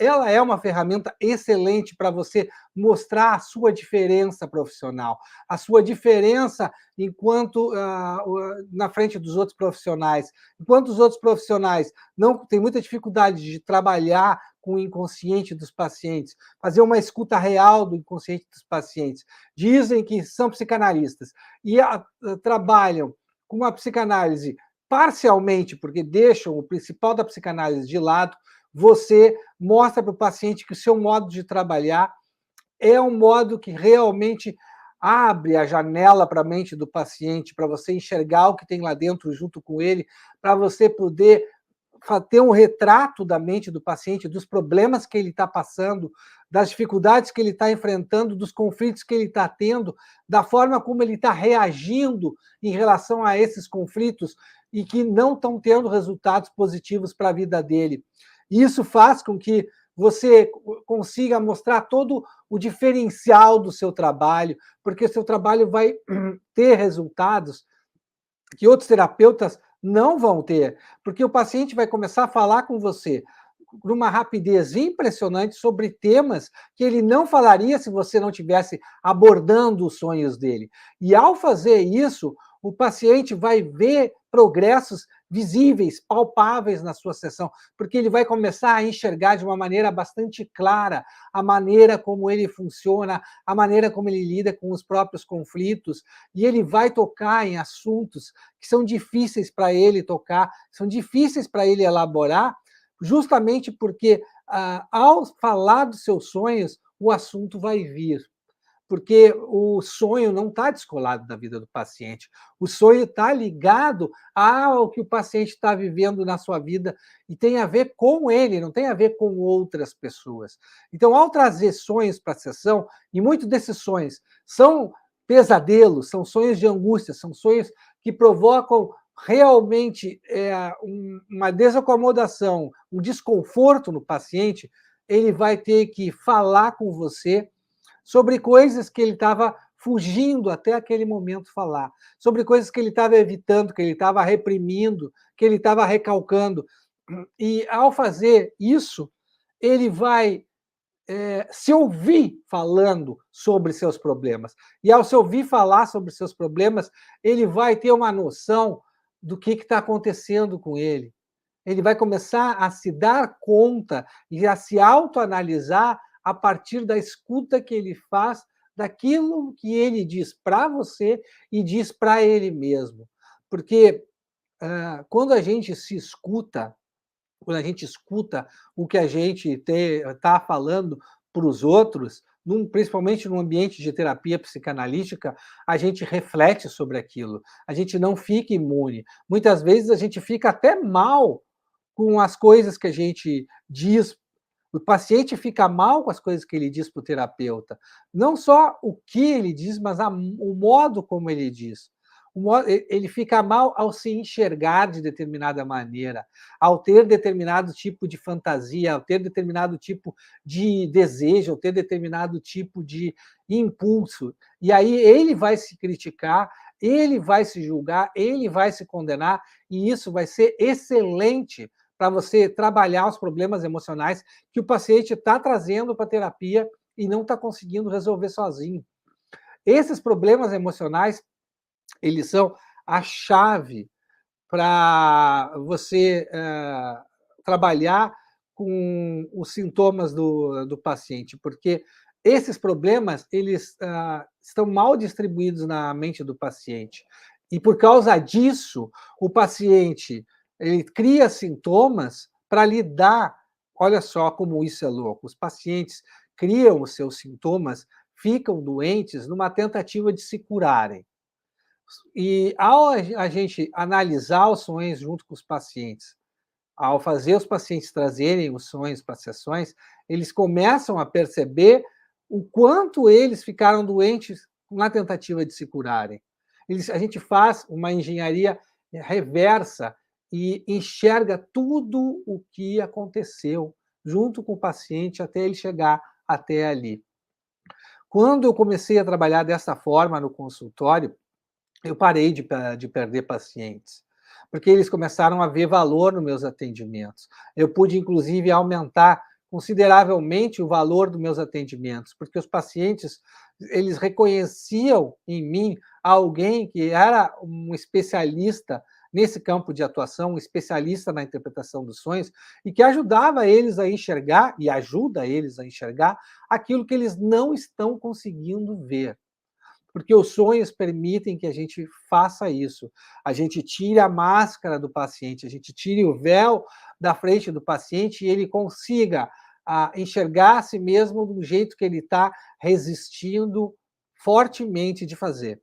ela é uma ferramenta excelente para você mostrar a sua diferença profissional, a sua diferença enquanto na frente dos outros profissionais. Enquanto os outros profissionais não têm muita dificuldade de trabalhar com o inconsciente dos pacientes, fazer uma escuta real do inconsciente dos pacientes. Dizem que são psicanalistas e trabalham com a psicanálise parcialmente, porque deixam o principal da psicanálise de lado. Você mostra para o paciente que o seu modo de trabalhar é um modo que realmente abre a janela para a mente do paciente, para você enxergar o que tem lá dentro junto com ele, para você poder ter um retrato da mente do paciente, dos problemas que ele está passando, das dificuldades que ele está enfrentando, dos conflitos que ele está tendo, da forma como ele está reagindo em relação a esses conflitos e que não estão tendo resultados positivos para a vida dele. Isso faz com que você consiga mostrar todo o diferencial do seu trabalho, porque o seu trabalho vai ter resultados que outros terapeutas não vão ter, porque o paciente vai começar a falar com você numa rapidez impressionante sobre temas que ele não falaria se você não tivesse abordando os sonhos dele. E ao fazer isso, o paciente vai ver progressos visíveis, palpáveis na sua sessão, porque ele vai começar a enxergar de uma maneira bastante clara a maneira como ele funciona, a maneira como ele lida com os próprios conflitos, e ele vai tocar em assuntos que são difíceis para ele tocar, são difíceis para ele elaborar, justamente porque, ao falar dos seus sonhos, o assunto vai vir. Porque o sonho não está descolado da vida do paciente. O sonho está ligado ao que o paciente está vivendo na sua vida e tem a ver com ele, não tem a ver com outras pessoas. Então, ao trazer sonhos para a sessão, e muitos desses sonhos são pesadelos, são sonhos de angústia, são sonhos que provocam realmente uma desacomodação, um desconforto no paciente, ele vai ter que falar com você sobre coisas que ele estava fugindo até aquele momento falar, sobre coisas que ele estava evitando, que ele estava reprimindo, que ele estava recalcando. E, ao fazer isso, ele vai se ouvir falando sobre seus problemas. E, ao se ouvir falar sobre seus problemas, ele vai ter uma noção do que está acontecendo com ele. Ele vai começar a se dar conta e a se autoanalisar a partir da escuta que ele faz daquilo que ele diz para você e diz para ele mesmo. Porque quando a gente se escuta, quando a gente escuta o que a gente está falando para os outros, principalmente no ambiente de terapia psicanalítica, a gente reflete sobre aquilo, a gente não fica imune. Muitas vezes a gente fica até mal com as coisas que a gente diz. O paciente fica mal com as coisas que ele diz para o terapeuta. Não só o que ele diz, mas o modo como ele diz. Ele fica mal ao se enxergar de determinada maneira, ao ter determinado tipo de fantasia, ao ter determinado tipo de desejo, ao ter determinado tipo de impulso. E aí ele vai se criticar, ele vai se julgar, ele vai se condenar, e isso vai ser excelente para você trabalhar os problemas emocionais que o paciente está trazendo para a terapia e não está conseguindo resolver sozinho. Esses problemas emocionais, eles são a chave para você trabalhar com os sintomas do paciente, porque esses problemas, eles estão mal distribuídos na mente do paciente. E, por causa disso, o paciente ele cria sintomas para lidar. Olha só como isso é louco. Os pacientes criam os seus sintomas, ficam doentes numa tentativa de se curarem. E, ao a gente analisar os sonhos junto com os pacientes, ao fazer os pacientes trazerem os sonhos para as sessões, eles começam a perceber o quanto eles ficaram doentes na tentativa de se curarem. A gente faz uma engenharia reversa e enxerga tudo o que aconteceu junto com o paciente até ele chegar até ali. Quando eu comecei a trabalhar dessa forma no consultório, eu parei de perder pacientes, porque eles começaram a ver valor nos meus atendimentos. Eu pude, inclusive, aumentar consideravelmente o valor dos meus atendimentos, porque os pacientes, eles reconheciam em mim alguém que era um especialista nesse campo de atuação, um especialista na interpretação dos sonhos, e que ajudava eles a enxergar, e ajuda eles a enxergar, aquilo que eles não estão conseguindo ver. Porque os sonhos permitem que a gente faça isso. A gente tire a máscara do paciente, a gente tire o véu da frente do paciente e ele consiga enxergar a si mesmo do jeito que ele está resistindo fortemente de fazer.